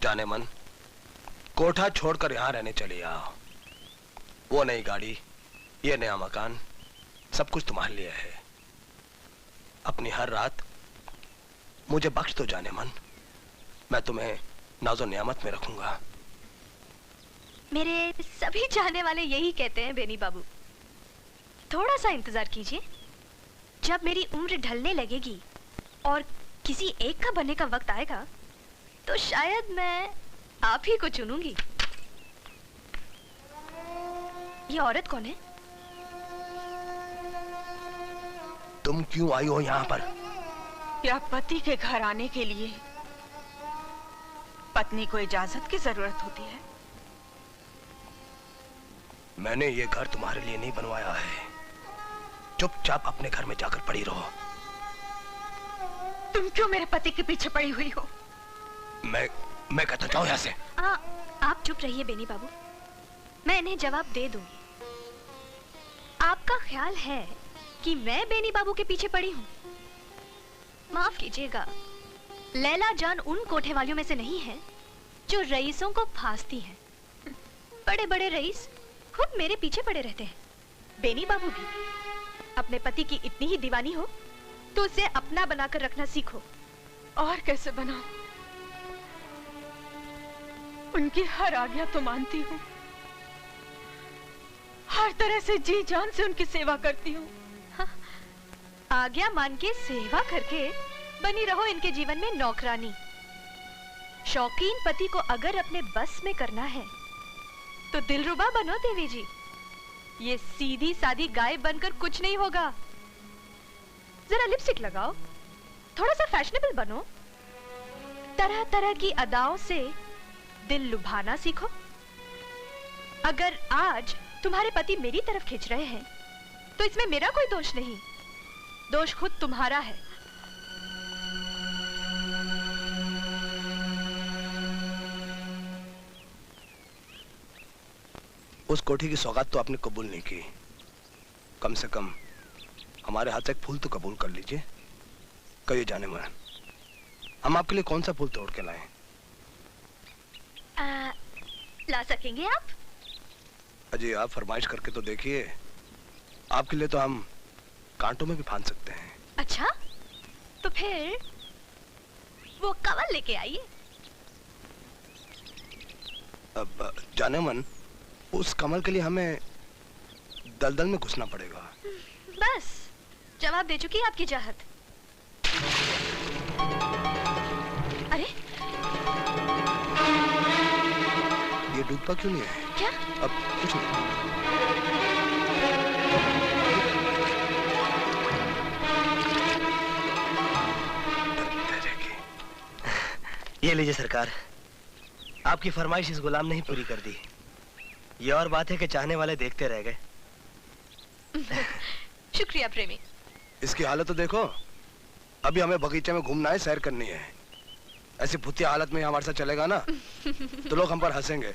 जाने मन, कोठा छोड़कर यहाँ रहने चली आओ। वो नई गाड़ी, ये नया मकान, सब कुछ तुम्हारे लिए है। अपनी हर रात मुझे बख्श दो जाने मन, मैं तुम्हें नाज़ो नियामत में रखूंगा। मेरे सभी चाहने वाले यही कहते हैं बेनी बाबू। थोड़ा सा इंतजार कीजिए, जब मेरी उम्र ढलने लगेगी और किसी एक का बनने का वक्त आएगा तो शायद मैं आप ही को चुनूंगी। ये औरत कौन है? तुम क्यों आई हो यहाँ पर? या पति के घर आने के लिए पत्नी को इजाजत की जरूरत होती है। मैंने ये घर तुम्हारे लिए नहीं बनवाया है। चुपचाप अपने घर में जाकर पड़ी रहो। तुम क्यों मेरे पति के पीछे पड़ी हुई हो? मैं कहता जाऊं यहाँ से। आप चुप रहिए बेनी बाबू, मैं इन्हें जवाब दे दूंगी। आपका ख्याल है कि मैं बेनी बाबू के पीछे पड़ी हूँ? माफ कीजिएगा, लैला जान उन कोठे वालियों में से नहीं है जो रईसों को फांसती हैं। बड़े बड़े रईस खुद मेरे पीछे पड़े रहते हैं। बेनी बाबू भी अपने पति की इतनी ही दीवानी हो तो उसे अपना बनाकर रखना सीखो। और कैसे बनाऊं? उनकी हर आज्ञा तो मानती हूँ, हर तरह से जी जान से उनकी सेवा करती हूँ। हाँ, आज्ञा मान के सेवा करके बनी रहो इनके जीवन में नौकरानी। शौकीन पति को अगर अपने बस में करना है तो दिलरुबा बनो देवी जी। ये सीधी सादी गाय बनकर कुछ नहीं होगा। जरा लिपस्टिक लगाओ, थोड़ा सा फैशनेबल बनो, तरह तरह की अदाओं से दिल लुभाना सीखो। अगर आज तुम्हारे पति मेरी तरफ खींच रहे हैं तो इसमें मेरा कोई दोष नहीं, दोष खुद तुम्हारा है। उस कोठी की सौगात तो आपने कबूल नहीं की, कम से कम हमारे हाथ से एक फूल तो कबूल कर लीजिए। कहिए जाने मन, हम आपके लिए कौन सा फूल तोड़ के लाएं? ला सकेंगे आप? अजी आप फरमाइश करके तो देखिए, आपके लिए तो हम कांटों में भी फांद सकते हैं। अच्छा, तो फिर वो कवल लेके आइए। अब जाने मन, उस कमल के लिए हमें दलदल में घुसना पड़ेगा। बस जवाब दे चुकी है आपकी चाहत। अरे ये डूबता क्यों नहीं है? क्या? अब कुछ नहीं। ये लीजिए सरकार, आपकी फरमाइश इस गुलाम ने ही पूरी कर दी। ये और बात है कि चाहने वाले देखते रह गए। शुक्रिया प्रेमी। इसकी हालत तो देखो, अभी हमें बगीचे में घूमना है, सैर करनी है। ऐसी भुतिया हालत में हमारे साथ चलेगा ना तो लोग हम पर हंसेंगे।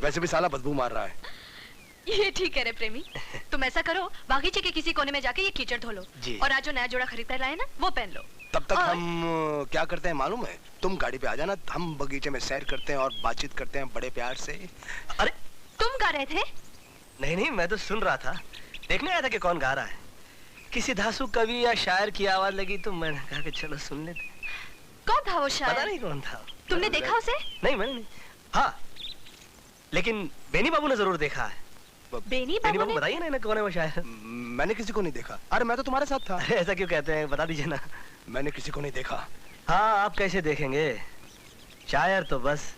वैसे भी साला बदबू मार रहा है। ये ठीक है रे प्रेमी, तुम ऐसा करो, बागीचे के किसी कोने में जाके ये कीचड़ धो लो और आज जो नया जोड़ा खरीद कर लाए ना वो पहन लो। तब तक हम क्या करते हैं मालूम है? तुम गाड़ी पे आ जाना, हम बगीचे में सैर करते हैं और बातचीत करते हैं बड़े प्यार से। अरे तुम गा रहे थे? नहीं, मैं तो सुन रहा था, देखने आया था कि कौन गा रहा है। किसी धांसू कवि या शायर की आवाज लगी तो मैंने कहा कि चलो सुन लेते। कौन था वो शायर? पता नहीं कौन था। तुमने देखा उसे? नहीं, मैंने नहीं। हाँ, लेकिन बेनी बाबू ने जरूर देखा है। बेनी बाबू बताइए ना कौन है वो शायर। मैंने किसी को नहीं देखा। अरे मैं तो तुम्हारे साथ था। ऐसा क्यों कहते हैं, बता दीजिए ना। मैंने किसी को नहीं देखा। हाँ, आप कैसे देखेंगे, शायर तो बस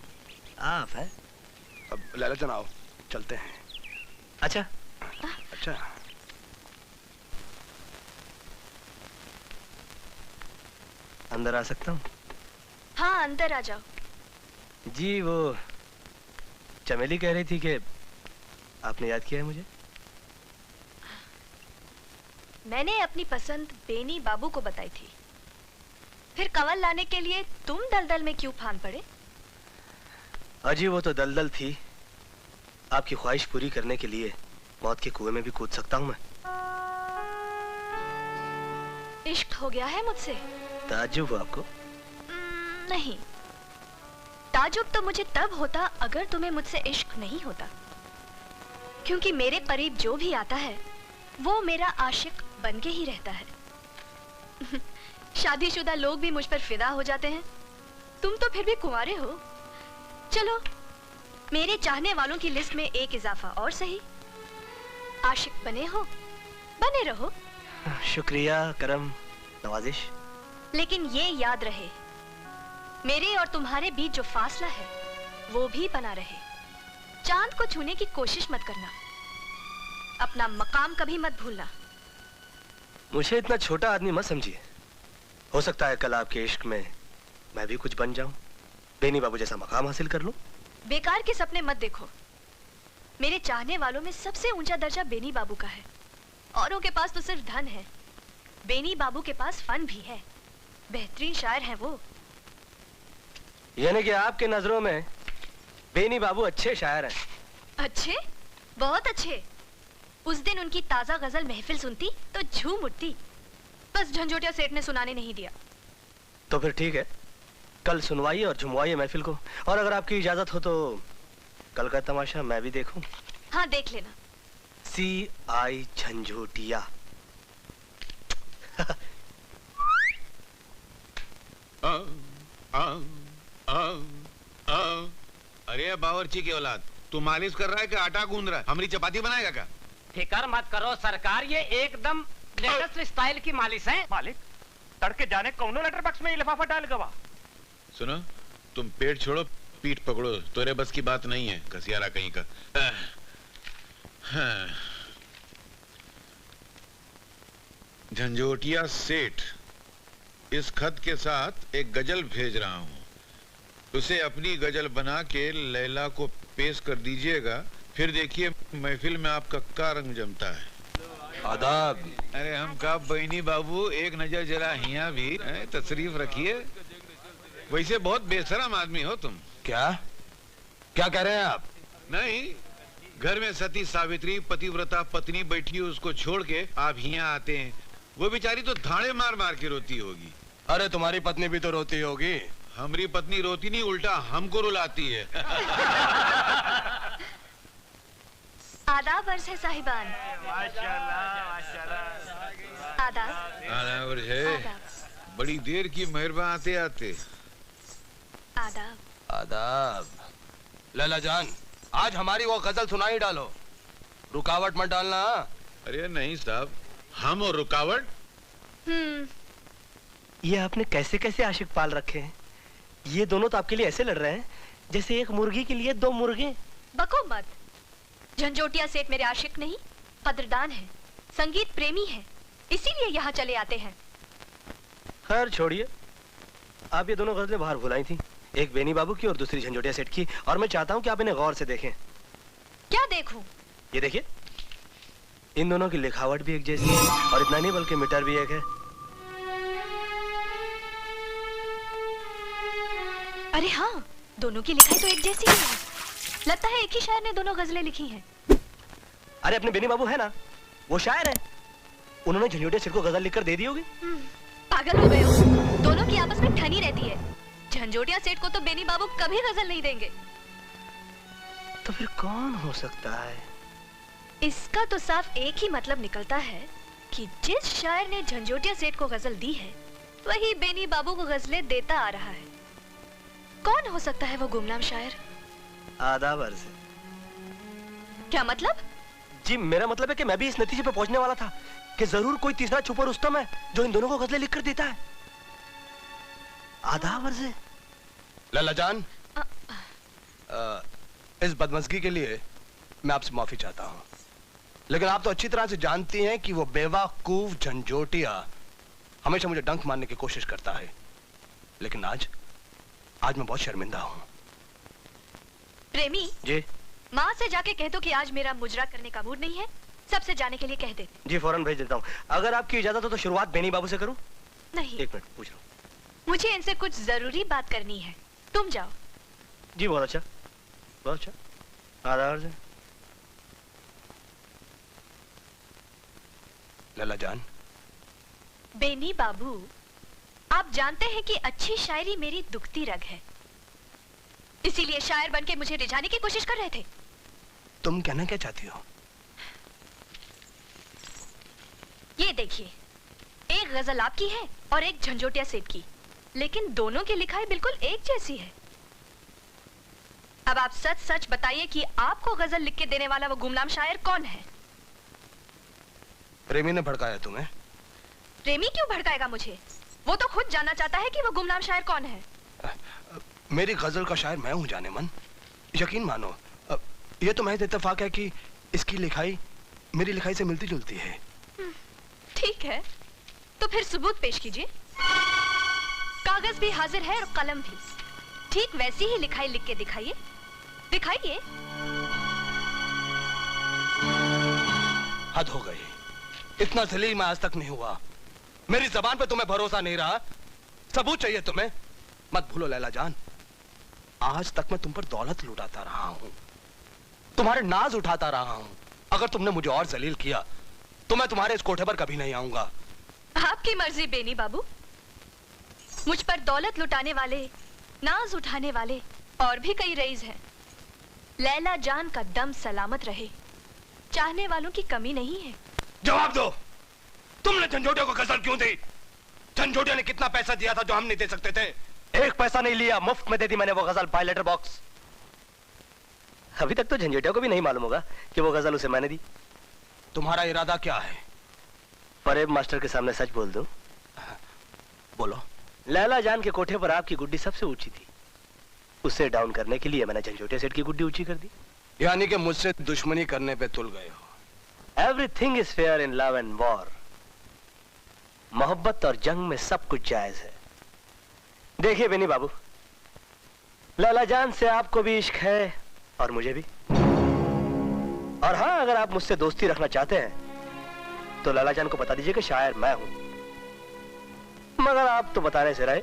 आप है। अब लैला जान आओ, चलते हैं। अच्छा अच्छा, अंदर आ सकता हूँ? हाँ अंदर आ जाओ। जी, वो चमेली कह रही थी कि आपने याद किया है मुझे। मैंने अपनी पसंद बेनी बाबू को बताई थी, फिर कंवल लाने के लिए तुम दलदल में क्यों फांद पड़े? अजी वो तो दलदल थी, आपकी ख्वाहिश पूरी करने के लिए मौत के कुएं में भी कूद सकता हूँ मैं। इश्क हो गया है मुझसे? ताज्जुब हुआ आपको? नहीं, ताजुब तो मुझे तब होता अगर तुम्हें मुझसे इश्क नहीं होता, क्योंकि मेरे करीब जो भी आता है वो मेरा आशिक बन के ही रहता है। शादीशुदा लोग भी मुझ पर फिदा हो जाते हैं, तुम तो फिर भी कुंवारे हो। चलो मेरे चाहने वालों की लिस्ट में एक इजाफा और सही। आशिक बने हो, बने रहो। शुक्रिया, करम, नवाजिश। लेकिन ये याद रहे, मेरे और तुम्हारे बीच जो फासला है वो भी बना रहे। चांद को छूने की कोशिश मत करना, अपना मकाम कभी मत भूलना। मुझे इतना छोटा आदमी मत समझिए। हो सकता है कल आपके इश्क में मैं भी कुछ बन जाऊं, बेनी बाबू जैसा मकाम हासिल कर लूं। बेकार के सपने मत देखो। मेरे चाहने वालों में सबसे ऊंचा दर्जा बेनी बाबू का है। औरों के पास तो सिर्फ धन है, बेनी बाबू के पास फन भी है। बेहतरीन शायर हैं वो। यानी कि आपके नजरों में बेनी बाबू अच्छे शायर हैं? अच्छे, बहुत अच्छे। उस दिन उनकी ताजा गजल महफिल सुनती तो झूम उठती, बस झंझोटिया सेठ ने सुनाने नहीं दिया। तो फिर ठीक है, कल सुनवाइए और झुमवाइए महफिल को। और अगर आपकी इजाजत हो तो कल का तमाशा मैं भी देखूं। हाँ, देख लेना। CI झंझोटिया। अरे बावर्ची की औलाद, तू मालिश कर रहा है कि आटा गूंद रहा है? हमारी चपाती बनाएगा क्या? फिकर मत करो सरकार, ये एकदम लेटेस्ट स्टाइल की मालिश है। मालिक, तड़के जाने कौनो लेटर बॉक्स में ये लिफाफा डाल गवा। सुनो, तुम पेट छोड़ो, पीठ पकड़ो, तोरे बस की बात नहीं है, घसियारा कहीं का। झंझोटिया सेठ, इस खत के साथ एक गजल भेज रहा हूँ। उसे अपनी गजल बना के लैला को पेश कर दीजिएगा, फिर देखिए महफिल में आपका क्या रंग जमता है। आदाब। अरे हम का बहनी बाबू, एक नजर जरा हिया भी तशरीफ रखिए। वैसे बहुत बेशरम आदमी हो तुम। क्या क्या कह रहे हैं आप? नहीं, घर में सती सावित्री पतिव्रता पत्नी बैठी है, उसको छोड़ के आप यहाँ आते हैं। वो बेचारी तो धाड़े मार मार के रोती होगी। अरे तुम्हारी पत्नी भी तो रोती होगी। हमारी पत्नी रोती नहीं, उल्टा हमको रुलाती है। आदाब अर्ज़ है साहिबान। आदाब। आदाब अर्ज़ है। आदाब। बड़ी देर की मेहरबान आते आते। आदाब। आदाब। लैला जान, आज हमारी वो गजल सुनाई डालो, रुकावट मत डालना। अरे नहीं साहब, हम और रुकावट? ये आपने कैसे कैसे आशिक पाल रखे हैं? ये दोनों तो आपके लिए ऐसे लड़ रहे हैं जैसे एक मुर्गी के लिए दो मुर्गे। बको मत। झंझोटिया सेठ मेरे आशिक नहीं, कदरदान है, संगीत प्रेमी है, इसीलिए यहाँ चले आते हैं। खैर छोड़िए, आप ये दोनों गजलें बाहर भुलाई थी, एक बेनी बाबू की और दूसरी झंझोटिया सेठ की, और मैं चाहता हूँ कि आप इन्हें गौर से देखें। क्या देखूं? ये देखिए, इन दोनों की लिखावट भी एक जैसी है, और इतना नहीं बल्कि मीटर भी एक है। अरे हाँ, दोनों की लिखाई तो एक जैसी है। लगता है एक ही शायर ने दोनों गजलें लिखी हैं। अरे अपने बेनी बाबू है ना, वो शायर है, उन्होंने झंझोटिया सेठ को गजल लिखकर दे दी होगी। पागल हो गए हो? दोनों की आपस में ठनी रहती है। झंझोटिया सेठ को तो बेनी बाबू कभी गजल नहीं देंगे। तो फिर कौन हो सकता है? इसका तो साफ एक ही मतलब निकलता है कि जिस शायर ने झंझोटिया सेठ को गजल दी है, वही बेनी बाबू को गजलें देता आ रहा है। कौन हो सकता है वो गुमनाम शायर? आदाब अर्ज़ है। क्या मतलब? जी मेरा मतलब है कि मैं भी इस नतीजे पर पहुंचने वाला था कि जरूर कोई तीसरा छुपा रुस्तम है जो इन दोनों को गजलें लिखकर देता है। आदाब अर्ज़ है। लैला जान, इस बदमज़गी के लिए मैं आपसे माफी चाहता हूँ, लेकिन आप तो अच्छी तरह से जानती हैं कि वो बेवकूफ झंझोटिया हमेशा मुझे डंक मारने की कोशिश करता है। लेकिन आज मैं बहुत शर्मिंदा हूँ। प्रेमी जी माँ से जाके कह दो कि आज मेरा मुजरा करने का मूड नहीं है, सबसे जाने के लिए कह दे। जी फौरन भेज देता हूँ। अगर आपकी इजाजत हो तो शुरुआत बेनी बाबू से करूँ? नहीं, एक मिनट पूछ रहा हूँ। मुझे इनसे कुछ जरूरी बात करनी है, तुम जाओ। जी बहुत अच्छा, बहुत अच्छा। आदाब अर्ज़ है। लैला जान, बेनी बाबू, आप जानते हैं कि अच्छी शायरी मेरी दुखती रग है। इसीलिए शायर बनके मुझे रिझाने की कोशिश कर रहे थे। तुम कहना क्या चाहती हो? ये देखिए, एक गजल आपकी है और एक झंझोटिया सेठ की, लेकिन दोनों की लिखाई बिल्कुल एक जैसी है। अब आप सच सच बताइए कि आपको गजल लिख के देने वाला वो गुमनाम शायर कौन है? प्रेमी ने भड़काया तुम्हें? प्रेमी क्यों भड़काएगा मुझे? वो तो खुद जानना चाहता है कि वो गुमनाम शायर कौन है। मेरी गजल का शायर मैं हूं जाने मन। यकीन मानो, ये तो महज इत्तेफाक है कि इसकी लिखाई मेरी लिखाई से मिलती जुलती है। ठीक है, तो फिर सबूत पेश कीजिए। कागज भी हाजिर है और कलम भी। ठीक वैसी ही लिखाई लिख के दिखाइए, दिखाइए। हद हो गई, इतना जलील मैं आज तक नहीं हुआ। मेरी जबान पे तुम्हें भरोसा नहीं रहा, सबूत चाहिए तुम्हें। मत भूलो लैला जान, आज तक मैं तुम पर दौलत लुटाता रहा हूं, तुम्हारे नाज उठाता रहा हूं। अगर तुमने मुझे और जलील किया तो मैं तुम्हारे इस कोठे पर कभी नहीं आऊंगा। आपकी मर्जी बेनी बाबू। मुझ पर दौलत लुटाने वाले, नाज उठाने वाले और भी कई रईस हैं। लैला जान का दम सलामत रहे, चाहने वालों की कमी नहीं है। जवाब दो, तुमने झंझोटिया को गजल क्यों दी? झंझोटिया ने कितना पैसा दिया था जो हम नहीं दे सकते थे? एक पैसा नहीं लिया, मुफ्त में दे दी मैंने वो गजल बाय लेटर बॉक्स। अभी तक तो झंझोटिया को भी नहीं मालूम होगा कि वो गजल उसे मैंने दी। तुम्हारा इरादा क्या है? फरेब मास्टर के सामने सच बोल दूं? बोलो। लैला जान के कोठे पर आपकी गुड्डी सबसे ऊंची थी, उसे डाउन करने के लिए मैंने झंझोटिया सेठ की गुड्डी ऊंची कर दी। यानी कि मुझसे दुश्मनी करने पे तुल गए हो। Everything is fair in love and war. मोहब्बत और जंग में सब कुछ जायज है। देखिए बेनी बाबू, लैला जान से आपको भी इश्क है और मुझे भी। और हाँ, अगर आप मुझसे दोस्ती रखना चाहते हैं तो लैला जान को बता दीजिए कि शायर मैं हूं। मगर आप तो बताने से रहे,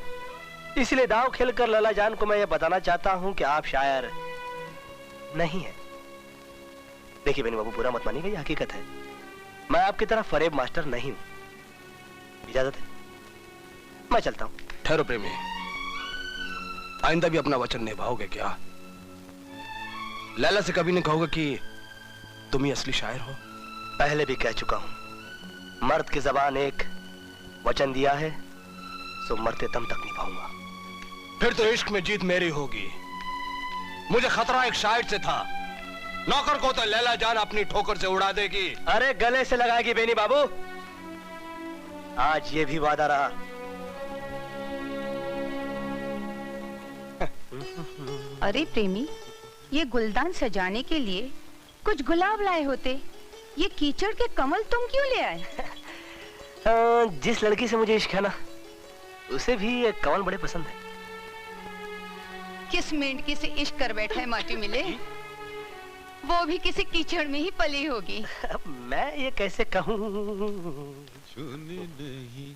इसलिए दांव खेलकर लैला जान को मैं ये बताना चाहता हूं कि आप शायर नहीं हैं। देखिए बेनी बाबू, बुरा मत मानिएगा, ये हकीकत है। मैं आपकी तरह फरेब मास्टर नहीं हूं। इजाजत है, मैं चलता हूं। ठहरो प्रेमी, आइंदा भी अपना वचन निभाओगे क्या? लैला से कभी नहीं कहोगे कि तुम ही असली शायर हो? पहले भी कह चुका हूं, मर्द की जबान एक, वचन दिया है सो मरते दम तक निभाऊंगा। फिर तो इश्क में जीत मेरी होगी। मुझे खतरा एक शायर से था, नौकर को तो लैला जान अपनी ठोकर से उड़ा देगी। अरे गले से लगाएगी बेनी बाबू, आज ये भी वादा रहा। अरे प्रेमी, ये गुलदान सजाने के लिए कुछ गुलाब लाए होते, ये कीचड़ के कमल तुम क्यों ले आए? जिस लड़की से मुझे इश्क है ना, उसे भी ये कमल बड़े पसंद है। किस मेंढकी से इश्क कर बैठा है माटी मिले, वो भी किसी कीचड़ में ही पली होगी। मैं ये कैसे कहूँ? सुन नहीं